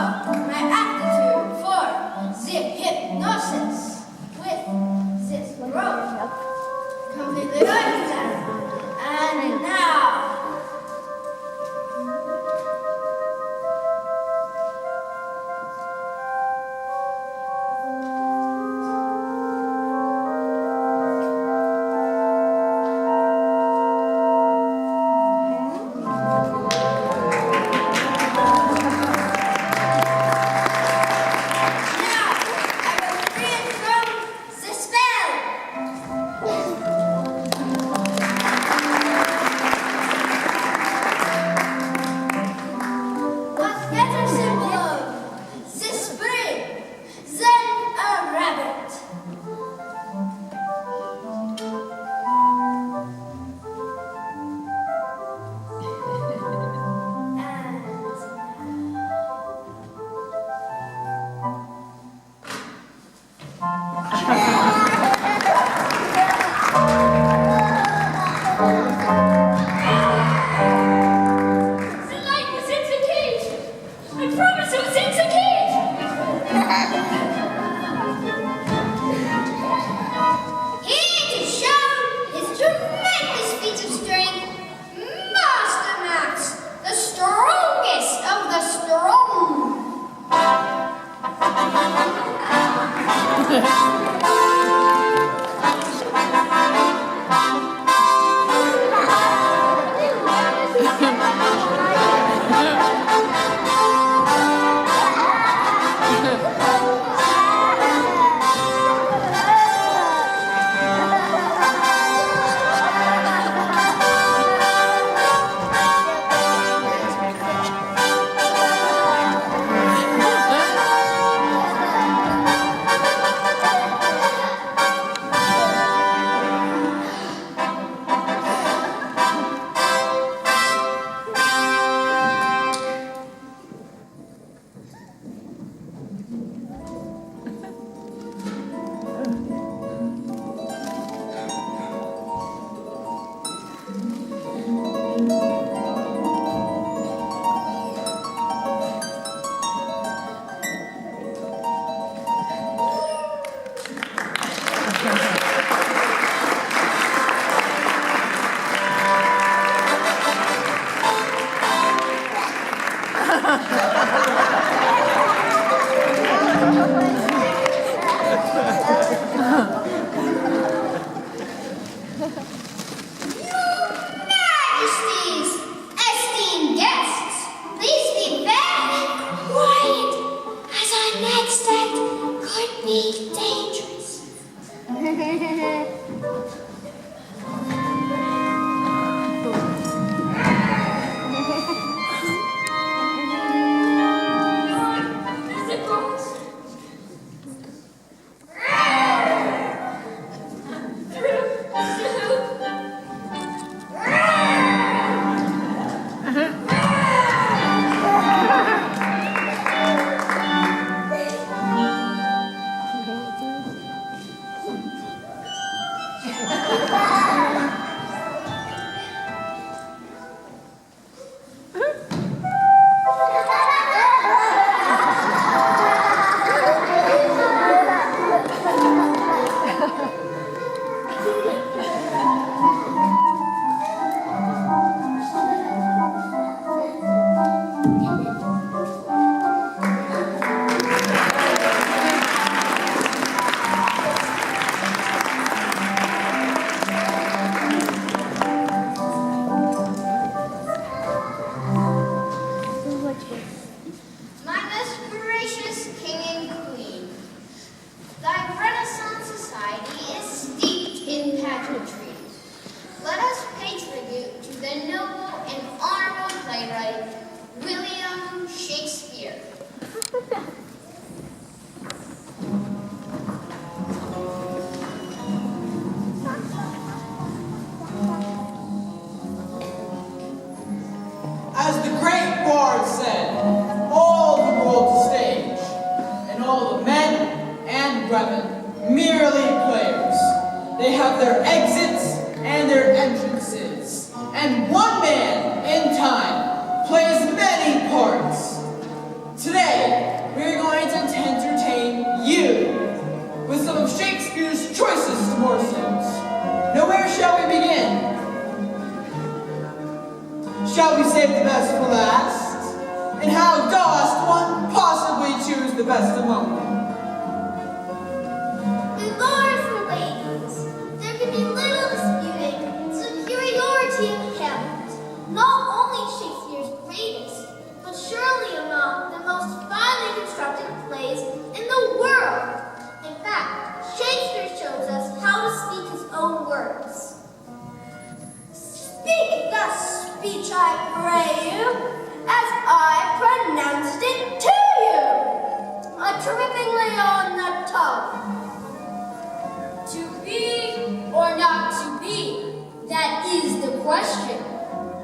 my aptitude for the hypnosis with this rope completely understand. And now, As the great bard said, all the world's a stage, and all the men and women merely players. They have their exits and their entrances, and one man in time plays many parts. Today, shall we save the best for last? And how dost one possibly choose the best among them? Lords or ladies, there can be little disputing superiority in Hamlet, not only Shakespeare's greatest, but surely among the most finely constructed plays in the world. In fact, Shakespeare shows us how to speak his own words. Speak the speech, I pray you, as I pronounced it to you, drippingly on the tongue. To be or not to be, that is the question.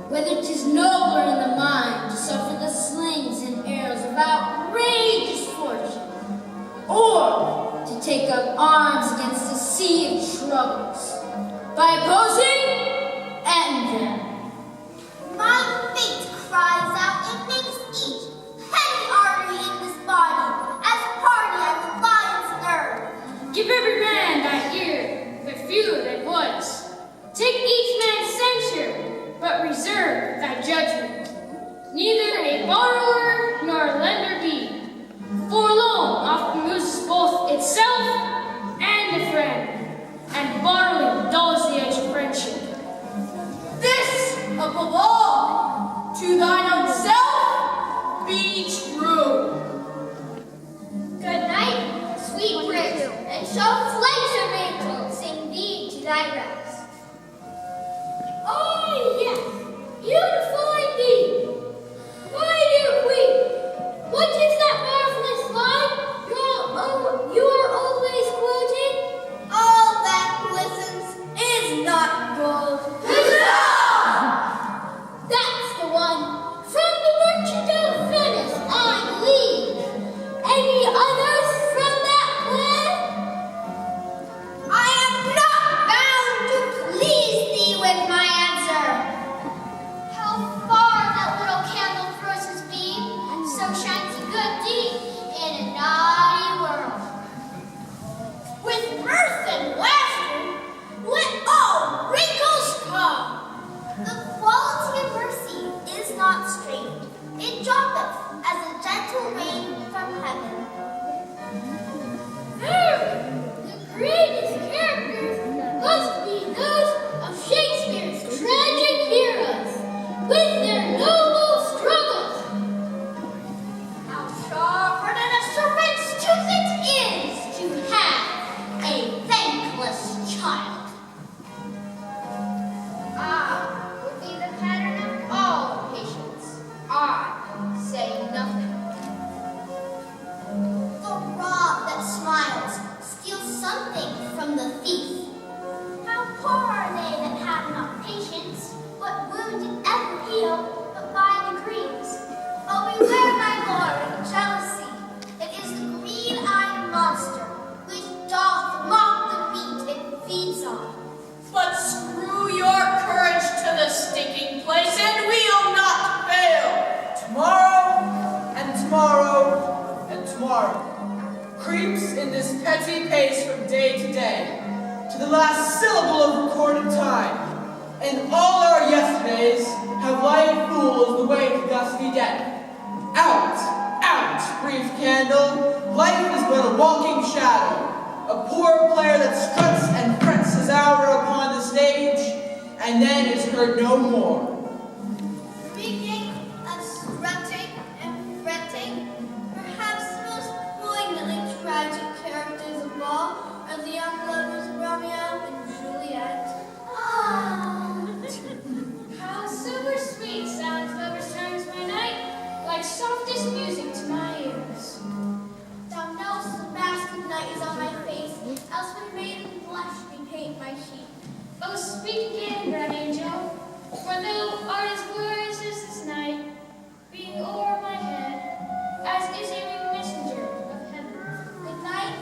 Whether 'tis nobler in the mind to suffer the slings and arrows of outrageous fortune, or to take up arms against a sea of troubles, by opposing them. My fate cries out and makes each petty artery in this body as hardy as a lion's nerve. Give every man thy ear, but few thy voice. Take each man's censure, but reserve thy judgment. Neither a borrower nor a lender be, for loan often loses both itself and a friend, and borrowing dulls the edge of friendship. This, above all, to thine own self be true. Good night, sweet prince, and shall flights of angels sing thee to thy rest. Oh, yes, beautiful indeed. Why do you weep? What is that marvelous line you are always quoting? All that glistens is not gold. That's the one from the Merchant of Venice, I believe. Any others from that play? I am not bound to please thee with my answer. How far that little candle throws his beam, so shines a good deed in a naughty world. With mirth and laughter, let all wrinkles come. The quality of mercy is not strained. It droppeth as a gentle rain from heaven. The greatest characters must be those of Shakespeare's tragic heroes, with their noble struggles. How sharper than a serpent's tooth it is to have a thankless child. Would be the pattern of all patience. I say nothing. The rod that smiles steals something from the thief. How poor are they that have not patience, what wounded ever heal but by degrees. Oh, beware, my lord, of jealousy. It is the green-eyed monster which doth mock the meat it feeds on. But screw your courage to the stinking place, and we'll not fail. Tomorrow, and tomorrow, and tomorrow creeps in this petty pace from day to day, to the last syllable of recorded time, and all our yesterdays have lighted fools the way to dusty death. Out, out, brief candle, life is but a walking shadow, a poor player that struts and frets his hour upon the stage, and then is heard no more. Speaking of strutting and fretting, perhaps the most poignantly tragic characters of all are the young lovers Romeo and Juliet. How super sweet sounds lovers' terms by night, like softest music to my ears. Thou knowest the mask of night is on my face, else would maiden blush repaint my cheek. Oh, speak again, bright angel, for thou art as glorious as this night, being o'er my head, as is a winged messenger of heaven. Good night,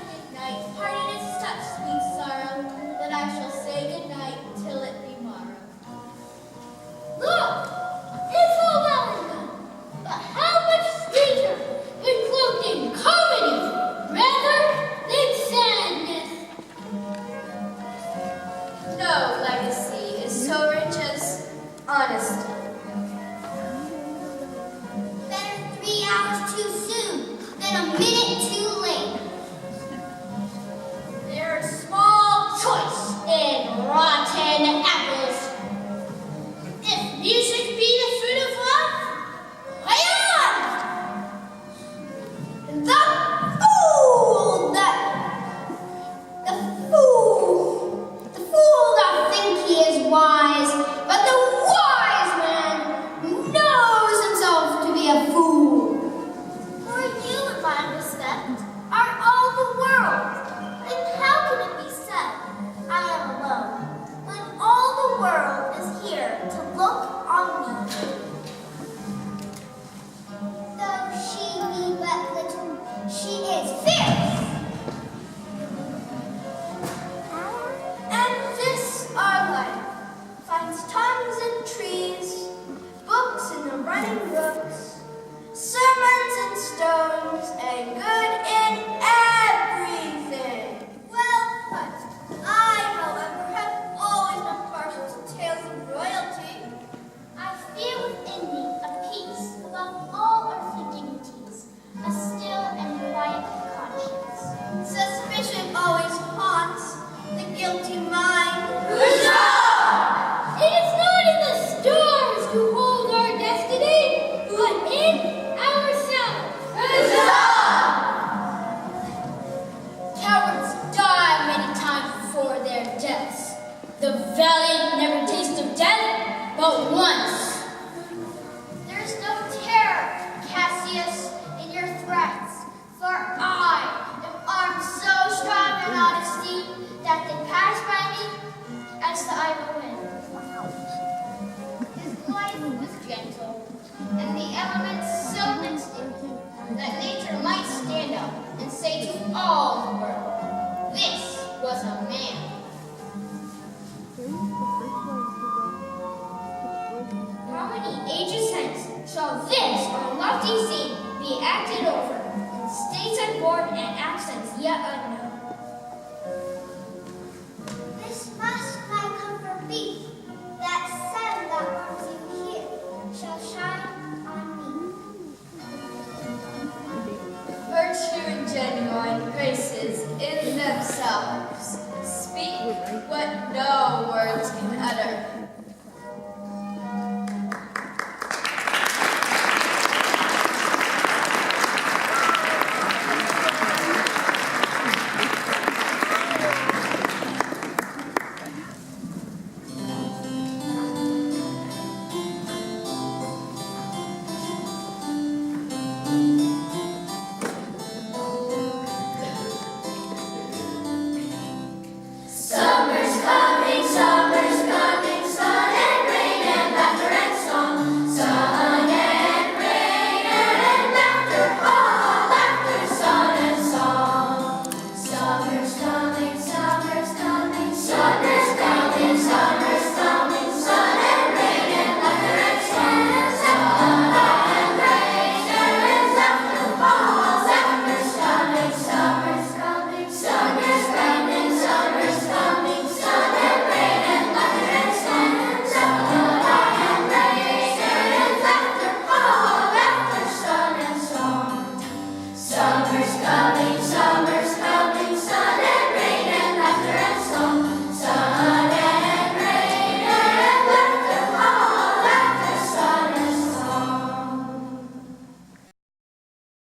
parting is such sweet sorrow, that I shall say good night till it be morrow. Look, it's all well and good, but how much sweeter when cloaked in comedy rather than sadness. No legacy is so rich as honesty. than a minute too late. There's small choice in rotten apples. If music be the food of love, play on! The fool that think he is wise, but the wise man knows himself to be a fool. For you, in my respect, are all the world. And how can it be said, I am alone, when all the world is here to look on me? Though she be but little, she is fierce. And this our life finds tongues in trees, books in the running brooks, sermons in stones, and good in everything. Well put. I, however, have always been partial to tales of royalty. I feel within me a peace above all earthly dignities, a still and quiet conscience. Suspicion always haunts the guilty mind. It is not in the stars who hold our destiny, but in ourselves. Cowards die many times before their deaths. The valiant never taste of death but once. There's no terror, Cassius, in your threats, for I am armed so strong in honesty that they pass by me as the idle wind. His life was gentle, and the elements so mystic that nature might stand up and say to all the world, this was a man. How many ages hence shall this our lofty scene be acted over, in states unborn and accents yet unknown? This must my comfort be, that sun that warms you here shall shine on me. Virtue and genuine graces in themselves speak what no